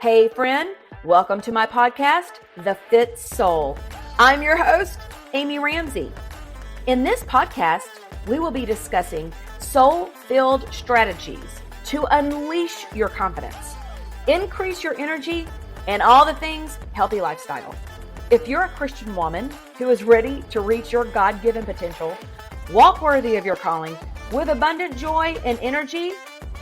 Hey friend, welcome to my podcast, The Fit Soul. I'm your host, Amy Ramsey. In this podcast, we will be discussing soul-filled strategies to unleash your confidence, increase your energy, and all the things healthy lifestyle. If you're a Christian woman who is ready to reach your God-given potential, walk worthy of your calling with abundant joy and energy,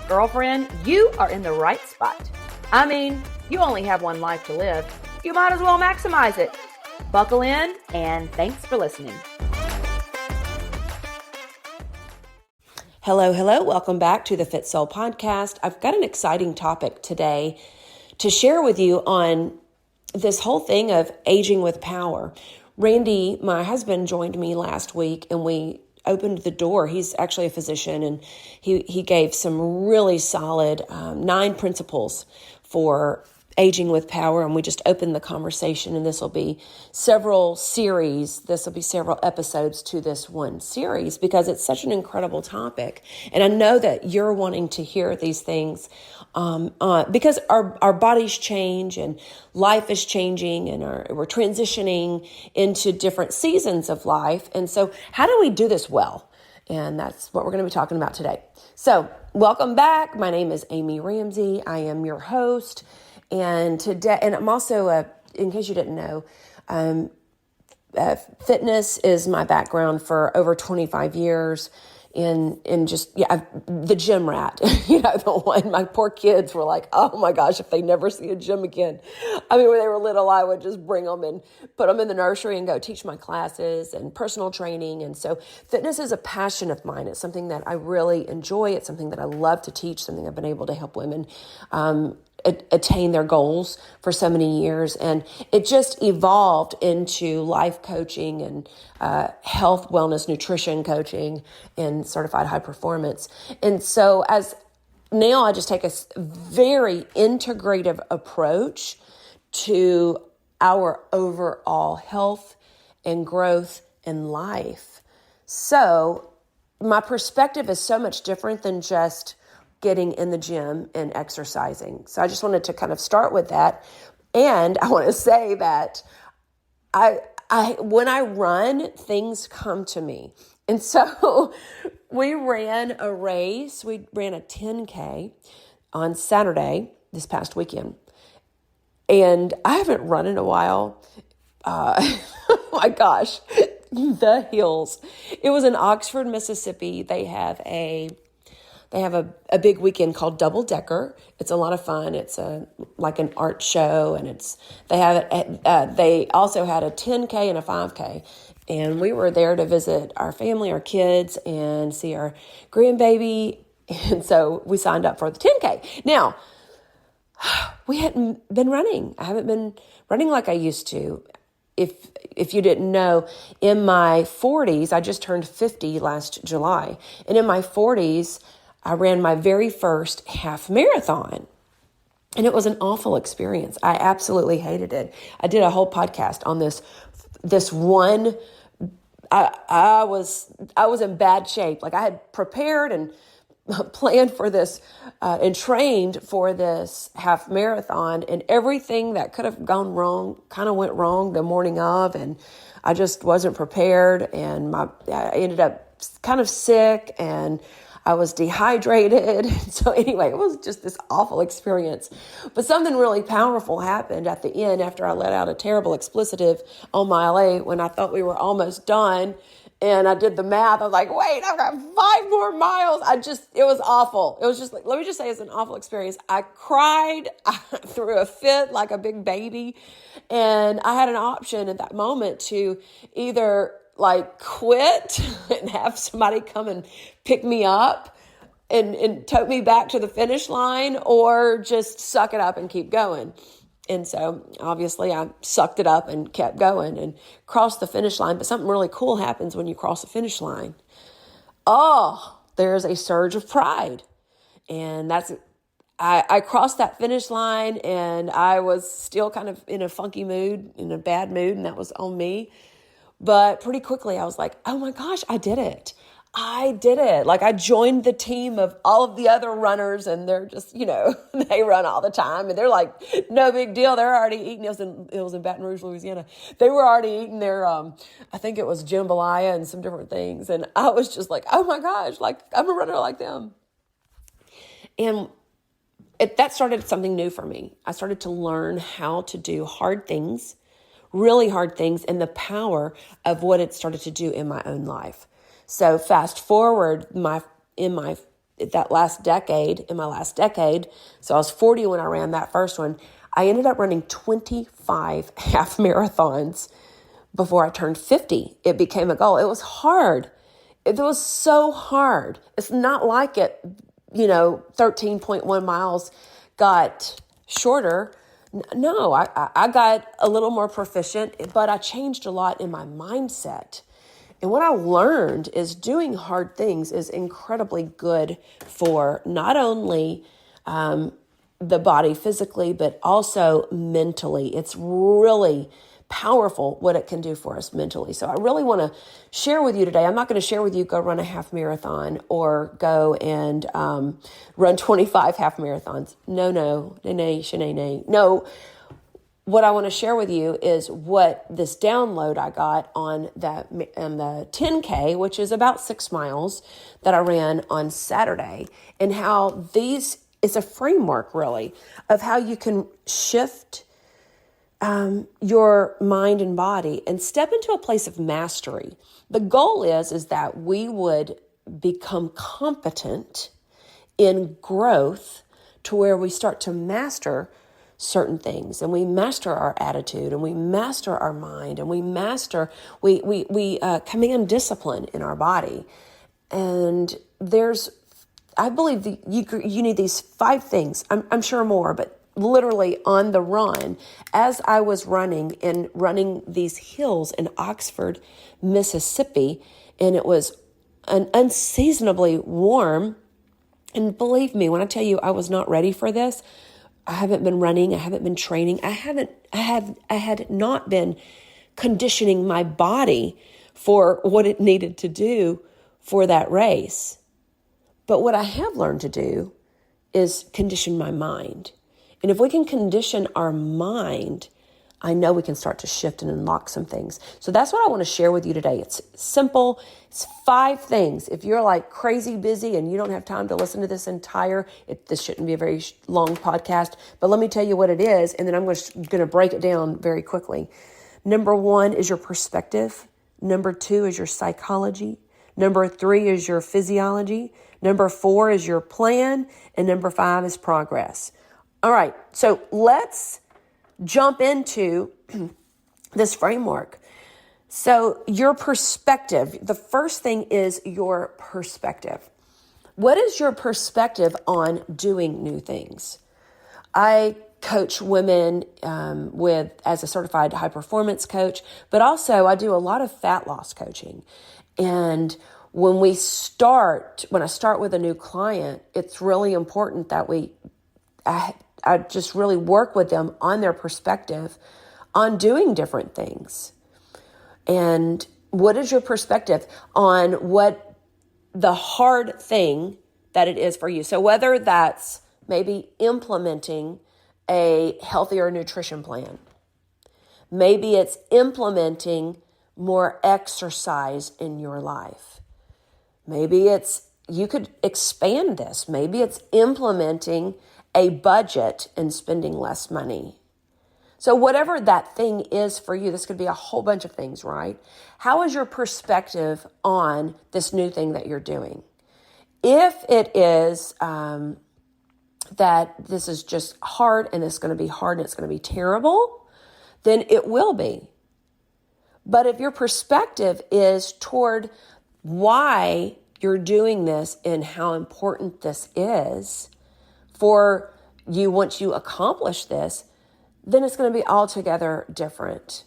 girlfriend, you are in the right spot. I mean, you only have one life to live. You might as well maximize it. Buckle in, and thanks for listening. Hello. Welcome back to the Fit Soul podcast. I've got an exciting topic today to share with you on this whole thing of aging with power. Randy, my husband, joined me last week and we opened the door. He's actually a physician and he gave some really solid 9 principles for aging with power, and we just opened the conversation, and this will be several episodes to this one series because it's such an incredible topic. And I know that you're wanting to hear these things because our bodies change and life is changing, and we're transitioning into different seasons of life. And so how do we do this well? And that's what we're going to be talking about today. So welcome back. My name is Amy Ramsey. I am your host. And today, and I'm also, in case you didn't know, fitness is my background for over 25 years. The gym rat, the one, my poor kids were like, oh my gosh, if they never see a gym again. I mean, when they were little, I would just bring them and put them in the nursery and go teach my classes and personal training. And so fitness is a passion of mine. It's something that I really enjoy. It's something that I love to teach, something I've been able to help women, attain their goals for so many years. And it just evolved into life coaching and health, wellness, nutrition coaching and certified high performance. And so now I just take a very integrative approach to our overall health and growth in life. So my perspective is so much different than just getting in the gym and exercising. So I just wanted to kind of start with that. And I want to say that when I run, things come to me. And so we ran a race. We ran a 10K on Saturday this past weekend. And I haven't run in a while. Oh my gosh, the hills. It was in Oxford, Mississippi. They have a big weekend called Double Decker. It's a lot of fun. It's like an art show, and they also had a 10K and a 5K. And we were there to visit our family, our kids, and see our grandbaby. And so we signed up for the 10K. Now, we hadn't been running. I haven't been running like I used to. If you didn't know, in my 40s, I just turned 50 last July. And in my 40s, I ran my very first half marathon, and it was an awful experience. I absolutely hated it. I did a whole podcast on this one. I was in bad shape. Like I had prepared and planned for this and trained for this half marathon, and everything that could have gone wrong kind of went wrong the morning of, and I just wasn't prepared, and I ended up kind of sick, and I was dehydrated. So anyway, it was just this awful experience. But something really powerful happened at the end after I let out a terrible expletive on mile 8 when I thought we were almost done. And I did the math. I was like, wait, I've got 5 more miles. It was awful. It was just like, let me just say it's an awful experience. I cried. I threw a fit like a big baby. And I had an option at that moment to either like quit and have somebody come and pick me up and tote me back to the finish line, or just suck it up and keep going. And so obviously I sucked it up and kept going and crossed the finish line. But something really cool happens when you cross the finish line. Oh, there's a surge of pride. And I crossed that finish line, and I was still kind of in a funky mood, in a bad mood, and that was on me. But pretty quickly I was like, oh my gosh, I did it. I did it. Like I joined the team of all of the other runners, and they're just, they run all the time, and they're like, no big deal. They're already eating. It was in Baton Rouge, Louisiana. They were already eating their, I think it was jambalaya and some different things. And I was just like, oh my gosh, like I'm a runner like them. And that started something new for me. I started to learn how to do hard things, really hard things, and the power of what it started to do in my own life. So fast forward in my last decade, so I was 40 when I ran that first one. I ended up running 25 half marathons before I turned 50. It became a goal. It was hard. It was so hard. It's not like it, 13.1 miles got shorter. No, I got a little more proficient, but I changed a lot in my mindset. And what I learned is doing hard things is incredibly good for not only the body physically, but also mentally. It's really powerful what it can do for us mentally. So I really want to share with you today. I'm not going to share with you go run a half marathon or go and run 25 half marathons. No. What I want to share with you is what this download I got on the 10K, which is about 6 miles that I ran on Saturday, and how it's a framework really of how you can shift your mind and body and step into a place of mastery. The goal is that we would become competent in growth to where we start to master certain things, and we master our attitude, and we master our mind, and we command discipline in our body. And I believe that you need these 5 things. I'm sure more, but literally on the run, as I was running these hills in Oxford, Mississippi, and it was an unseasonably warm. And believe me, when I tell you I was not ready for this, I haven't been running. I haven't been training. I had not been conditioning my body for what it needed to do for that race. But what I have learned to do is condition my mind. And if we can condition our mind, I know we can start to shift and unlock some things. So that's what I want to share with you today. It's simple. It's 5 things. If you're like crazy busy and you don't have time to listen to this this shouldn't be a very long podcast, but let me tell you what it is, and then I'm going to break it down very quickly. Number 1 is your perspective. Number 2 is your psychology. Number 3 is your physiology. Number 4 is your plan. And number 5 is progress. All right, so let's jump into this framework. So your perspective, the first thing is your perspective. What is your perspective on doing new things? I coach women as a certified high performance coach, but also I do a lot of fat loss coaching. And when I start with a new client, it's really important that I just really work with them on their perspective on doing different things. And what is your perspective on what the hard thing that it is for you? So whether that's maybe implementing a healthier nutrition plan, maybe it's implementing more exercise in your life. Maybe you could expand this. Maybe it's implementing a budget and spending less money. So whatever that thing is for you, this could be a whole bunch of things, right? How is your perspective on this new thing that you're doing? If it is that this is just hard and it's going to be hard and it's going to be terrible, then it will be. But if your perspective is toward why you're doing this and how important this is for you once you accomplish this, then it's going to be altogether different.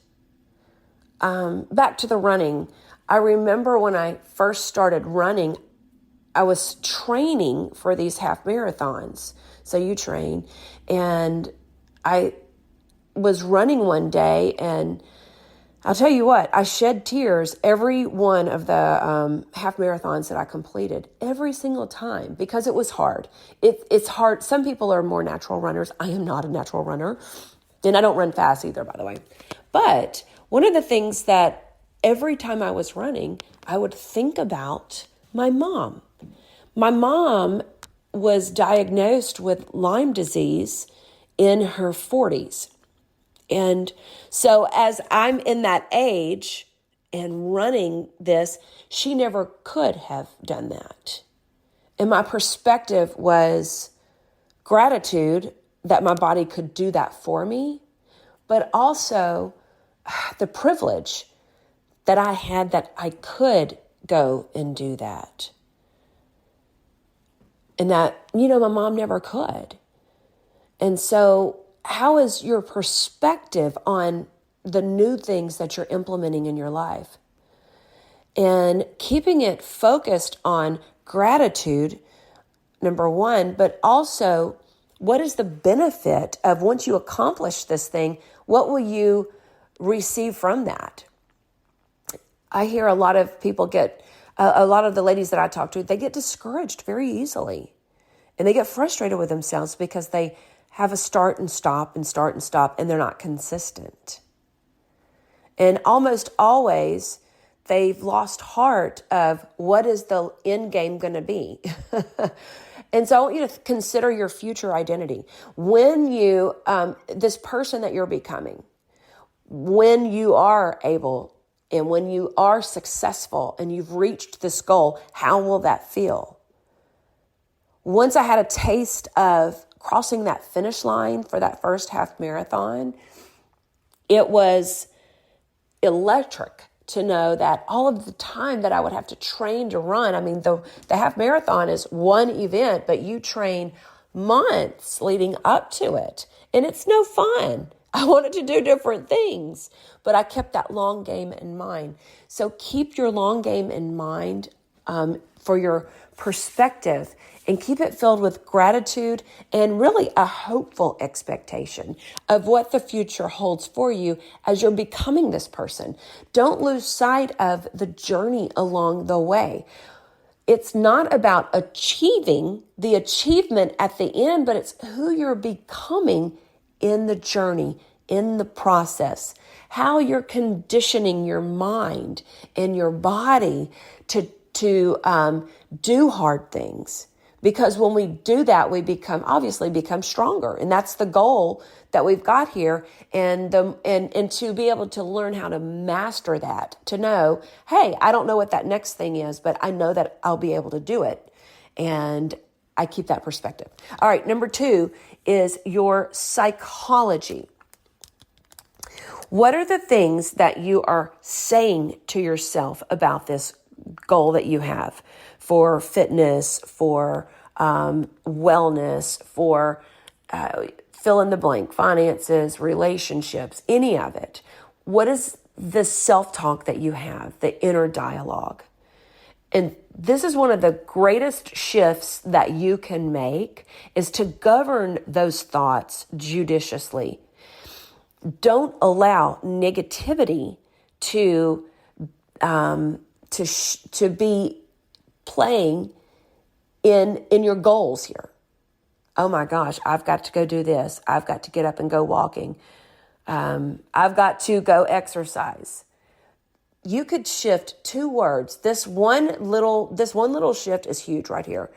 Back to the running. I remember when I first started running, I was training for these half marathons. So you train. And I was running one day and I'll tell you what, I shed tears every one of the half marathons that I completed, every single time, because it was hard. It's hard. Some people are more natural runners. I am not a natural runner, and I don't run fast either, by the way. But one of the things that every time I was running, I would think about my mom. My mom was diagnosed with Lyme disease in her 40s. And so as I'm in that age and running this, she never could have done that. And my perspective was gratitude that my body could do that for me, but also the privilege that I had that I could go and do that. And that, my mom never could. And so how is your perspective on the new things that you're implementing in your life? And keeping it focused on gratitude, number one, but also what is the benefit of once you accomplish this thing, what will you receive from that? I hear a lot of people a lot of the ladies that I talk to, they get discouraged very easily. And they get frustrated with themselves because they have a start and stop, and they're not consistent. And almost always, they've lost heart of what is the end game going to be. And so I want you to consider your future identity. When you, this person that you're becoming, when you are able and when you are successful and you've reached this goal, how will that feel? Once I had a taste of crossing that finish line for that first half marathon, it was electric to know that all of the time that I would have to train to run. I mean, the half marathon is one event, but you train months leading up to it. And it's no fun. I wanted to do different things, but I kept that long game in mind. So keep your long game in mind for your perspective, and keep it filled with gratitude and really a hopeful expectation of what the future holds for you as you're becoming this person. Don't lose sight of the journey along the way. It's not about achieving the achievement at the end, but it's who you're becoming in the journey, in the process, how you're conditioning your mind and your body to do hard things. Because when we do that, we obviously become stronger. And that's the goal that we've got here. And to be able to learn how to master that, to know, hey, I don't know what that next thing is, but I know that I'll be able to do it. And I keep that perspective. All right, number 2 is your psychology. What are the things that you are saying to yourself about this goal that you have for fitness, for wellness, for fill in the blank, finances, relationships, any of it? What is the self-talk that you have, the inner dialogue? And this is one of the greatest shifts that you can make, is to govern those thoughts judiciously. Don't allow negativity to be playing in your goals here. Oh my gosh, I've got to go do this. I've got to get up and go walking. I've got to go exercise. You could shift 2 words. This one little shift is huge right here.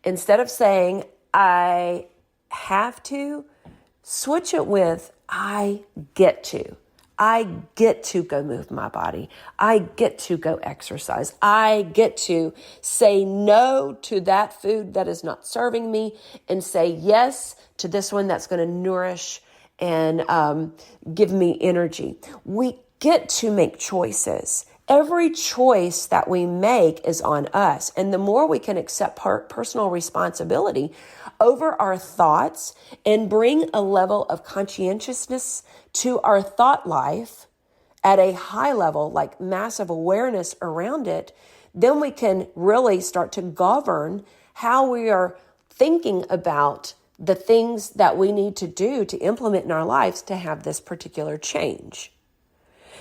Instead of saying I have to, switch it with I get to. I get to go move my body. I get to go exercise. I get to say no to that food that is not serving me and say yes to this one that's going to nourish and give me energy. We get to make choices. Every choice that we make is on us. And the more we can accept personal responsibility over our thoughts and bring a level of conscientiousness to our thought life at a high level, like massive awareness around it, then we can really start to govern how we are thinking about the things that we need to do to implement in our lives to have this particular change.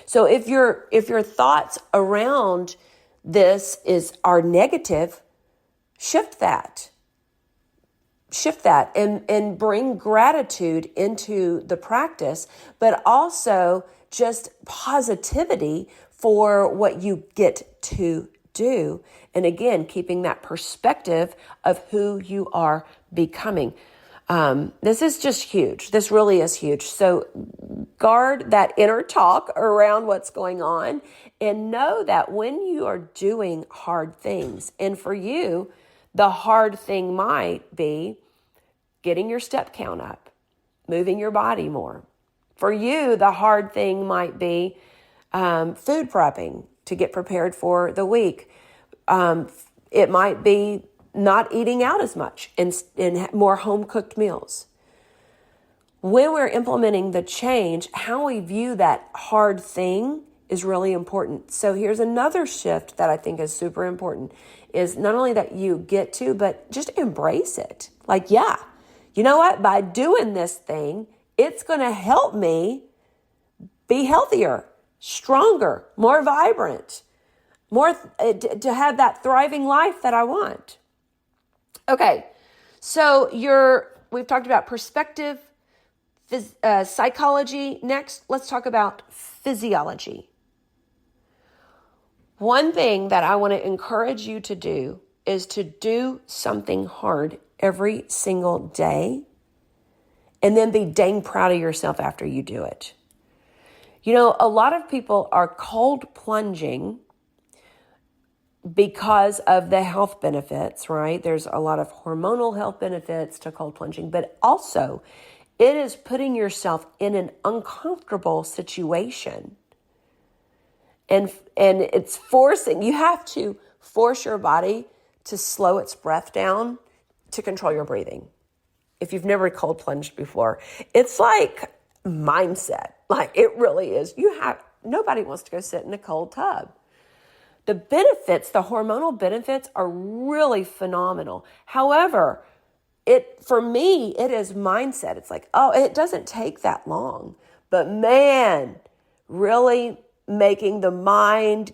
So if your thoughts around this are negative, shift that and bring gratitude into the practice, but also just positivity for what you get to do. And again, keeping that perspective of who you are becoming. This is just huge. This really is huge. So guard that inner talk around what's going on and know that when you are doing hard things, and for you, the hard thing might be getting your step count up, moving your body more. For you, the hard thing might be food prepping to get prepared for the week. It might be not eating out as much and more home-cooked meals. When we're implementing the change, how we view that hard thing is really important. So here's another shift that I think is super important, is not only that you get to, but just embrace it. Like, yeah, you know what? By doing this thing, it's going to help me be healthier, stronger, more vibrant, more to have that thriving life that I want. Okay, so we've talked about perspective, psychology. Next, let's talk about physiology. One thing that I want to encourage you to do is to do something hard every single day and then be dang proud of yourself after you do it. You know, a lot of people are cold plunging because of the health benefits, right? There's a lot of hormonal health benefits to cold plunging, but also it is putting yourself in an uncomfortable situation. And it's you have to force your body to slow its breath down to control your breathing. If you've never cold plunged before, it's like mindset. Like it really is. Nobody wants to go sit in a cold tub. The benefits, the hormonal benefits are really phenomenal. However, for me, it is mindset. It's like, oh, it doesn't take that long. But man, really making the mind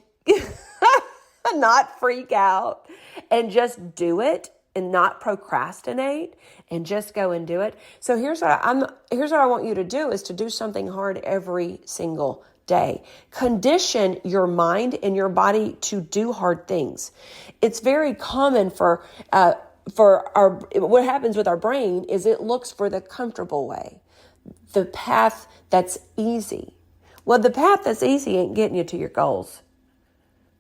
not freak out and just do it and not procrastinate and just go and do it. So here's what I want you to do is to do something hard every single day. Condition your mind and your body to do hard things. It's very common for what happens with our brain is it looks for the comfortable way, the path that's easy. Well, the path that's easy ain't getting you to your goals,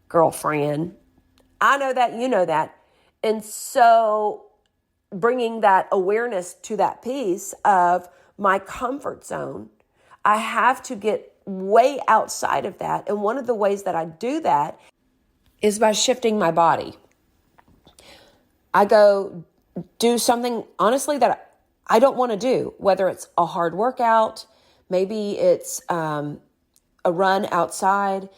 girlfriend. I know that, you know that. And so bringing that awareness to that piece of my comfort zone, I have to get way outside of that. And one of the ways that I do that is by shifting my body. I go do something, honestly, that I don't want to do, whether it's a hard workout, maybe it's a run outside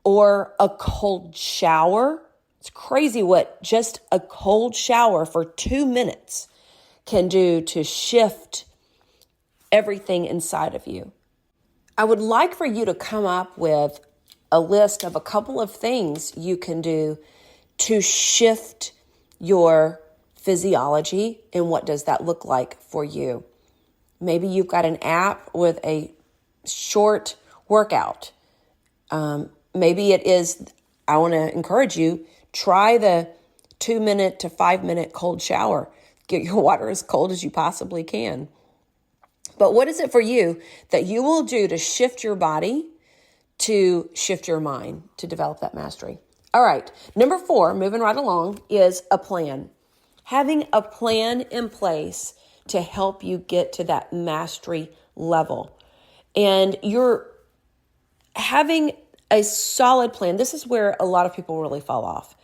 or a cold shower. It's crazy what just a cold shower for 2 minutes can do to shift everything inside of you. I would like for you to come up with a list of a couple of things you can do to shift your physiology, and what does that look like for you? Maybe you've got an app with a short workout. Maybe it is, I want to encourage you, try the 2 minute to 5 minute cold shower. Get your water as cold as you possibly can. But what is it for you that you will do to shift your body, to shift your mind, to develop that mastery? All right. Number 4, moving right along, is a plan. Having a plan in place to help you get to that mastery level. And you're having a solid plan. This is where a lot of people really fall off.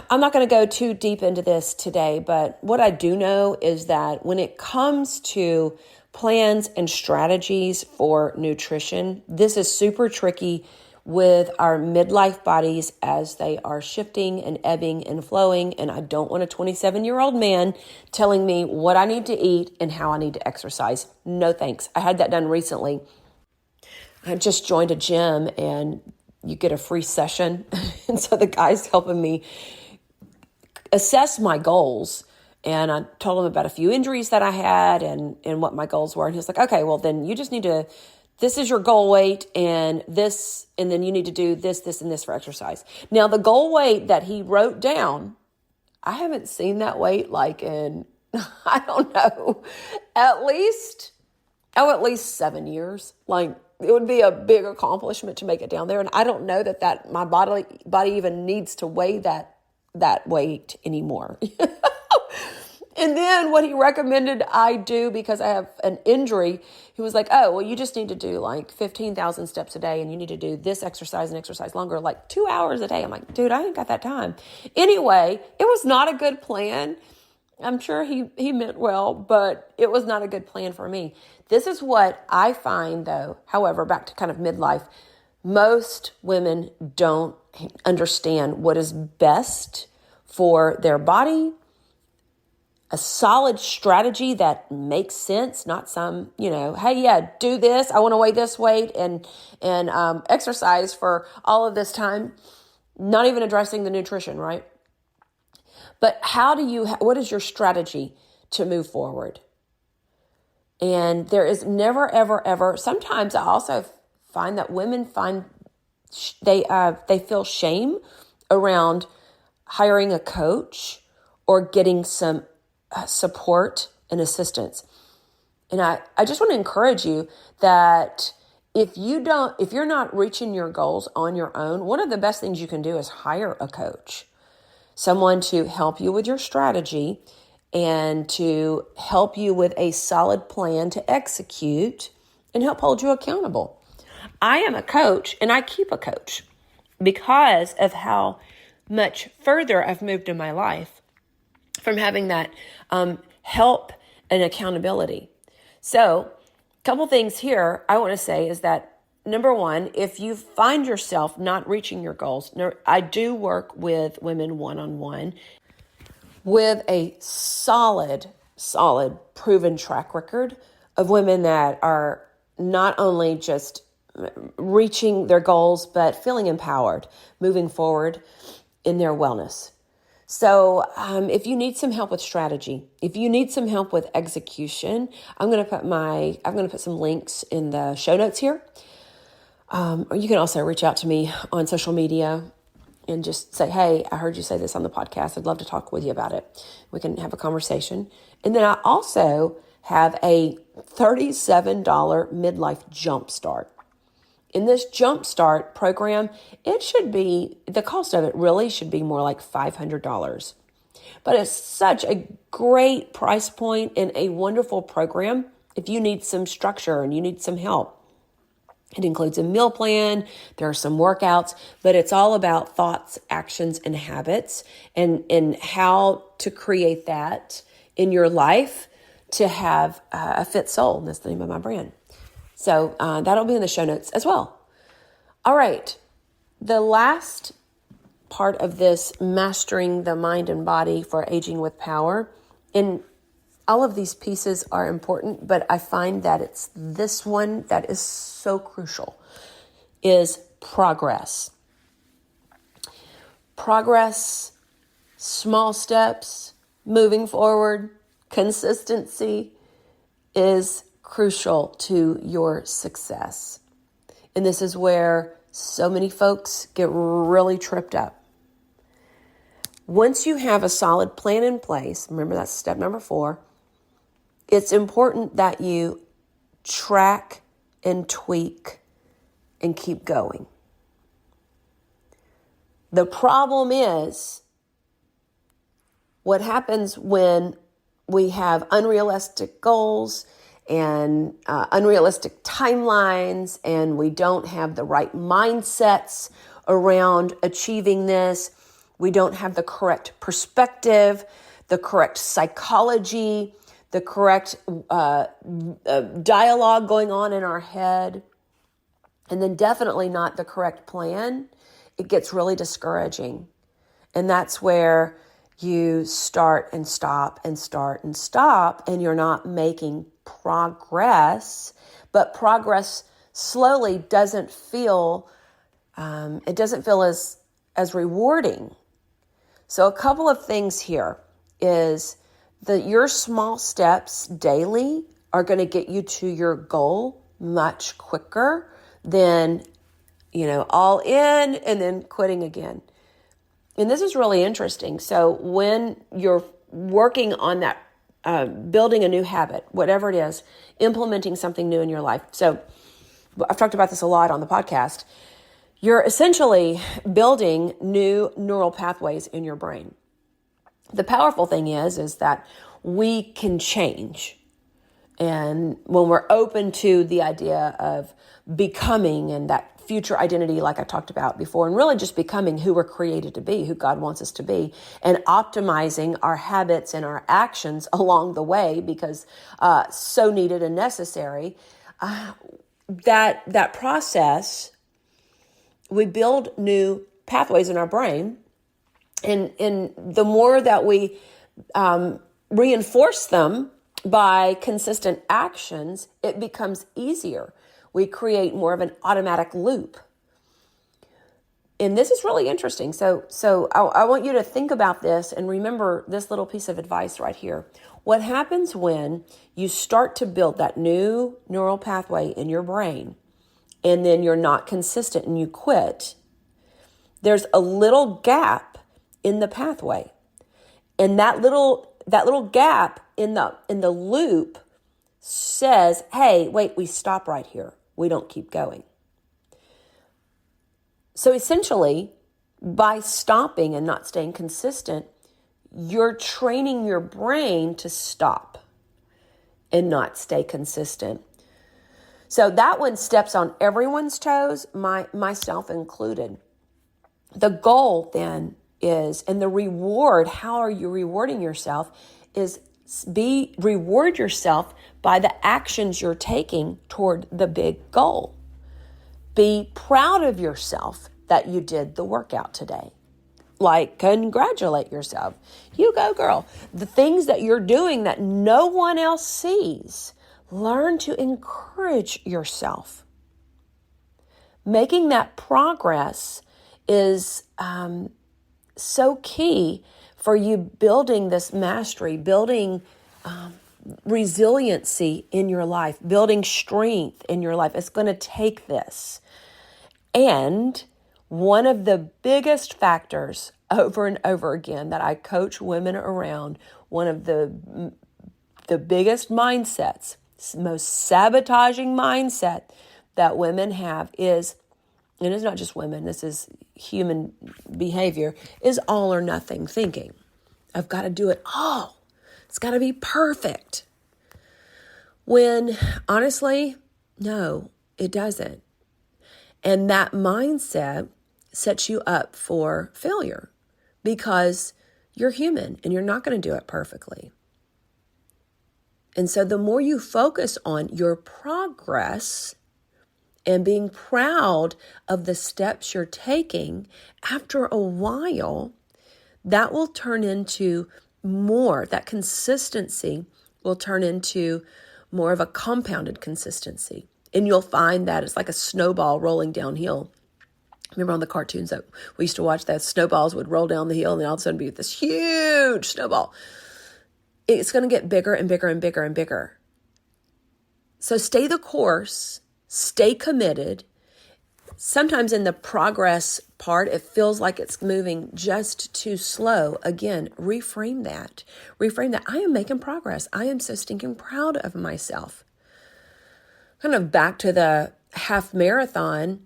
I'm not going to go too deep into this today, but what I do know is that when it comes to plans and strategies for nutrition, this is super tricky with our midlife bodies as they are shifting and ebbing and flowing. And I don't want a 27-year-old man telling me what I need to eat and how I need to exercise. No thanks. I had that done recently. I just joined a gym and you get a free session. And so the guy's helping me assess my goals. And I told him about a few injuries that I had and what my goals were. And he's like, okay, well then you just need to, this is your goal weight and this, and then you need to do this, this, and this for exercise. Now the goal weight that he wrote down, I haven't seen that weight like in, I don't know, at least 7 years. Like it would be a big accomplishment to make it down there. And I don't know that my body even needs to weigh that weight anymore. And then what he recommended I do, because I have an injury, he was like, oh, well, you just need to do like 15,000 steps a day and you need to do this exercise and exercise longer, like 2 hours a day. I'm like, dude, I ain't got that time. Anyway, it was not a good plan. I'm sure he meant well, but it was not a good plan for me. This is what I find though, however, back to kind of midlife, most women don't understand what is best for their body, a solid strategy that makes sense, not some, hey, yeah, do this. I want to weigh this weight and exercise for all of this time, not even addressing the nutrition, right? But what is your strategy to move forward? And there is never, ever, ever, sometimes I also find that women they feel shame around hiring a coach or getting some support and assistance. And I just want to encourage you that if you're not reaching your goals on your own, one of the best things you can do is hire a coach, someone to help you with your strategy and to help you with a solid plan to execute and help hold you accountable. I am a coach and I keep a coach because of how much further I've moved in my life from having that help and accountability. So a couple things here I want to say is that, number one, if you find yourself not reaching your goals, I do work with women one-on-one with a solid, proven track record of women that are not only just reaching their goals, but feeling empowered, moving forward in their wellness. So if you need some help with strategy, if you need some help with execution, I'm going to put some links in the show notes here. Or you can also reach out to me on social media and just say, hey, I heard you say this on the podcast. I'd love to talk with you about it. We can have a conversation. And then I also have a $37 midlife jumpstart. In this jumpstart program, the cost of it really should be more like $500. But it's such a great price point and a wonderful program if you need some structure and you need some help. It includes a meal plan, there are some workouts, but it's all about thoughts, actions, and habits and how to create that in your life to have a fit soul. And that's the name of my brand. So that'll be in the show notes as well. All right. The last part of this mastering the mind and body for aging with power, and all of these pieces are important, but I find that it's this one that is so crucial, is progress. Progress, small steps, moving forward, consistency is crucial to your success. And this is where so many folks get really tripped up. Once you have a solid plan in place, remember that's step number 4, it's important that you track and tweak and keep going. The problem is what happens when we have unrealistic goals and unrealistic timelines, and we don't have the right mindsets around achieving this. We don't have the correct perspective, the correct psychology, the correct dialogue going on in our head, and then definitely not the correct plan. It gets really discouraging. And that's where you start and stop and start and stop, and you're not making progress, but progress slowly doesn't feel, it doesn't feel as rewarding. So a couple of things here is that your small steps daily are going to get you to your goal much quicker than, all in and then quitting again. And this is really interesting. So when you're working on that, building a new habit, whatever it is, implementing something new in your life. So I've talked about this a lot on the podcast. You're essentially building new neural pathways in your brain. The powerful thing is that we can change. And when we're open to the idea of becoming and that future identity, like I talked about before, and really just becoming who we're created to be, who God wants us to be, and optimizing our habits and our actions along the way because so needed and necessary, that process, we build new pathways in our brain. And the more that we reinforce them by consistent actions, it becomes easier. We create more of an automatic loop. And this is really interesting. So I want you to think about this and remember this little piece of advice right here. What happens when you start to build that new neural pathway in your brain and then you're not consistent and you quit? There's a little gap in the pathway. And that little gap in the loop says, hey, wait, we stop right here. We don't keep going. So essentially, by stopping and not staying consistent, you're training your brain to stop and not stay consistent. So that one steps on everyone's toes, myself included. The goal then is, and the reward, how are you rewarding yourself, is reward yourself by the actions you're taking toward the big goal. Be proud of yourself that you did the workout today. Like, congratulate yourself. You go, girl. The things that you're doing that no one else sees, learn to encourage yourself. Making that progress is so key for you building this mastery, building resiliency in your life, building strength in your life. It's going to take this. And one of the biggest factors over and over again that I coach women around, one of the biggest mindsets, most sabotaging mindset that women have is, and it's not just women, this is human behavior, is all or nothing thinking. I've got to do it all. It's got to be perfect. When honestly, no, it doesn't. And that mindset sets you up for failure because you're human and you're not going to do it perfectly. And so the more you focus on your progress and being proud of the steps you're taking, after a while, that will turn into more, that consistency will turn into more of a compounded consistency. And you'll find that it's like a snowball rolling downhill. Remember on the cartoons that we used to watch, that snowballs would roll down the hill and then all of a sudden be this huge snowball. It's going to get bigger and bigger and bigger and bigger. So stay the course, stay committed. Sometimes in the progress part, it feels like it's moving just too slow. Again, reframe that. Reframe that. I am making progress. I am so stinking proud of myself. Kind of back to the half marathon.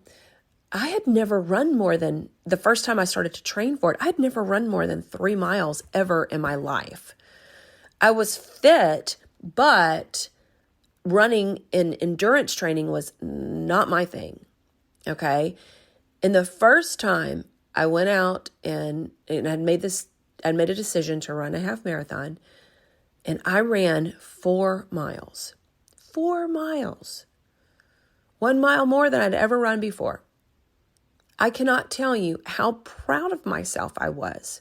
I had never run more than, the first time I started to train for it, I had never run more than 3 miles ever in my life. I was fit, but running and endurance training was not my thing. Okay. And the first time I went out and I'd made a decision to run a half marathon, and I ran 4 miles. 4 miles. 1 mile more than I'd ever run before. I cannot tell you how proud of myself I was.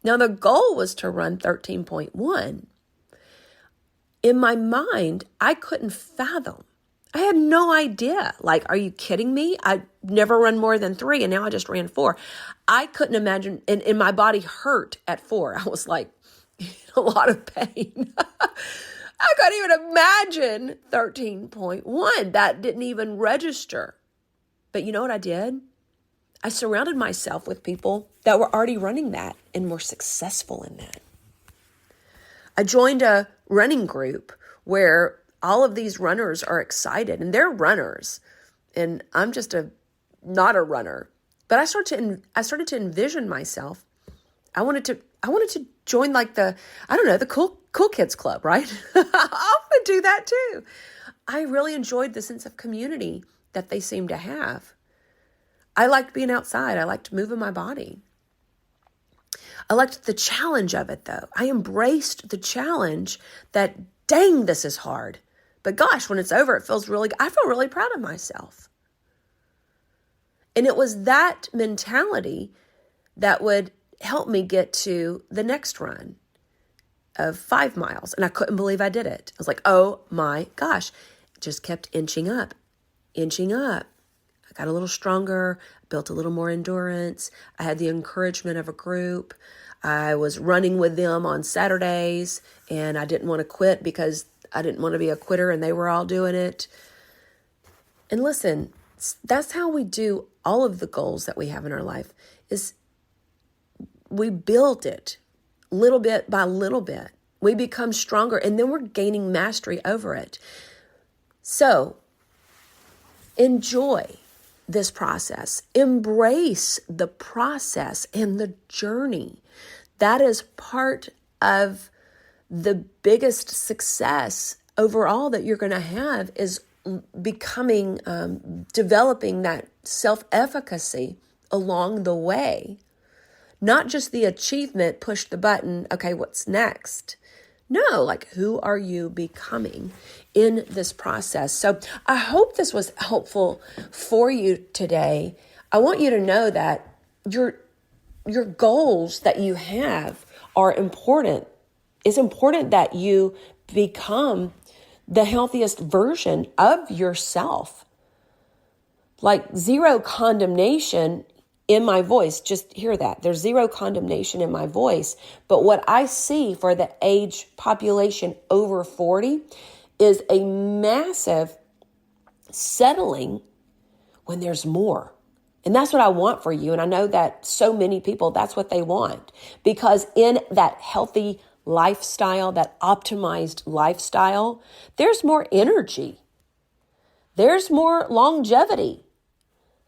Now, the goal was to run 13.1. In my mind, I couldn't fathom I had no idea. Like, are you kidding me? I never run more than 3, and now I just ran 4. I couldn't imagine, and my body hurt at 4. I was like in a lot of pain. I couldn't even imagine 13.1. That didn't even register. But you know what I did? I surrounded myself with people that were already running that and were successful in that. I joined a running group where all of these runners are excited, and they're runners, and I'm just not a runner. But I started to envision myself. I wanted to join like the cool kids club, right? I want to do that too. I really enjoyed the sense of community that they seem to have. I liked being outside. I liked moving my body. I liked the challenge of it, though. I embraced the challenge that, dang, this is hard. But gosh, when it's over, I feel really proud of myself. And it was that mentality that would help me get to the next run of 5 miles. And I couldn't believe I did it. I was like, oh my gosh. It just kept inching up. I got a little stronger, built a little more endurance. I had the encouragement of a group. I was running with them on Saturdays, and I didn't want to quit because I didn't want to be a quitter, and they were all doing it. And listen, that's how we do all of the goals that we have in our life, is we build it little bit by little bit. We become stronger, and then we're gaining mastery over it. So enjoy this process. Embrace the process and the journey. That is part of the biggest success overall that you're going to have, is becoming, developing that self-efficacy along the way. Not just the achievement, push the button, okay, what's next? No, like, who are you becoming in this process? So I hope this was helpful for you today. I want you to know that your goals that you have are important. It's important that you become the healthiest version of yourself. Like, zero condemnation in my voice. Just hear that. There's zero condemnation in my voice. But what I see for the age population over 40 is a massive settling when there's more. And that's what I want for you. And I know that so many people, that's what they want. Because in that healthy lifestyle, that optimized lifestyle, there's more energy. There's more longevity.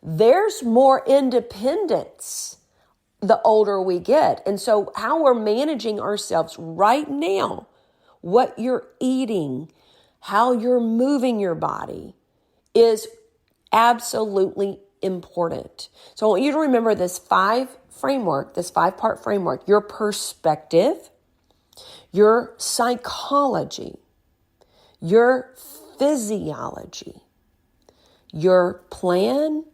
There's more independence the older we get. And so how we're managing ourselves right now, what you're eating, how you're moving your body, is absolutely important. So I want you to remember this 5-part framework: your perspective, your psychology, your physiology, your plan,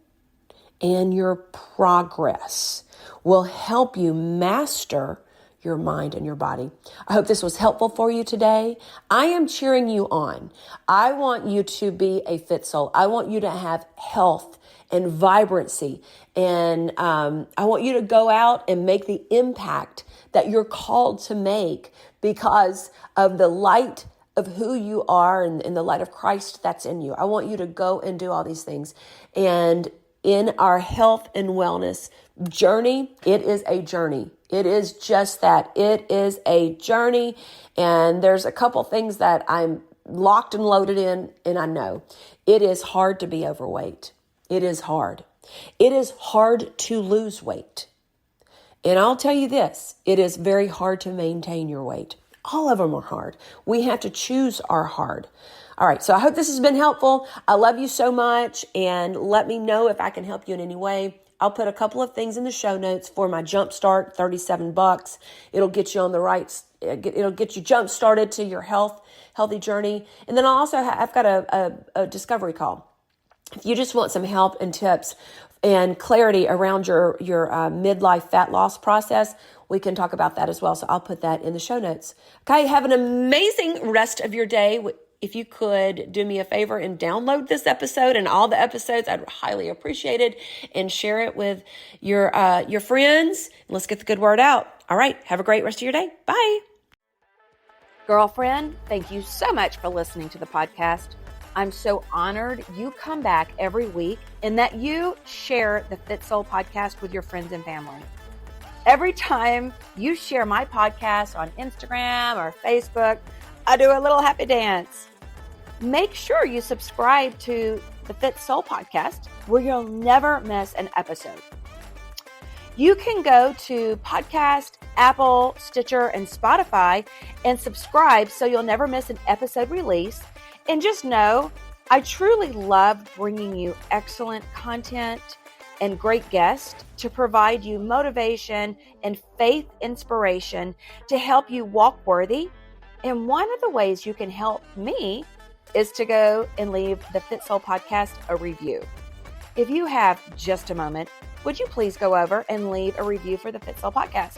and your progress will help you master your mind and your body. I hope this was helpful for you today. I am cheering you on. I want you to be a fit soul. I want you to have health and vibrancy. And I want you to go out and make the impact that you're called to make because of the light of who you are and the light of Christ that's in you. I want you to go and do all these things. And in our health and wellness journey, it is a journey. It is just that. It is a journey. And there's a couple things that I'm locked and loaded in, and I know it is hard to be overweight. It is hard. It is hard to lose weight. And I'll tell you this, it is very hard to maintain your weight. All of them are hard. We have to choose our hard. All right, so I hope this has been helpful. I love you so much, and let me know if I can help you in any way. I'll put a couple of things in the show notes for my Jumpstart, $37. It'll get you on the right, it'll get you jump started to your healthy journey. And then I've got a discovery call. If you just want some help and tips and clarity around your midlife fat loss process, we can talk about that as well. So I'll put that in the show notes. Okay, have an amazing rest of your day. if you could do me a favor and download this episode and all the episodes, I'd highly appreciate it, and share it with your friends. Let's get the good word out. All right. Have a great rest of your day. Bye. Girlfriend, thank you so much for listening to the podcast. I'm so honored you come back every week and that you share the Fit Soul podcast with your friends and family. Every time you share my podcast on Instagram or Facebook, I do a little happy dance. Make sure you subscribe to the Fit Soul podcast where you'll never miss an episode. You can go to Podcast, Apple, Stitcher, and Spotify and subscribe so you'll never miss an episode release. And just know, I truly love bringing you excellent content and great guests to provide you motivation and faith inspiration to help you walk worthy. And one of the ways you can help me is to go and leave the Fit Soul podcast a review. If you have just a moment, would you please go over and leave a review for the Fit Soul podcast?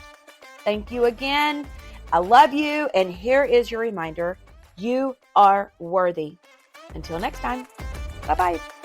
Thank you again. I love you. And here is your reminder. You are worthy. Until next time. Bye-bye.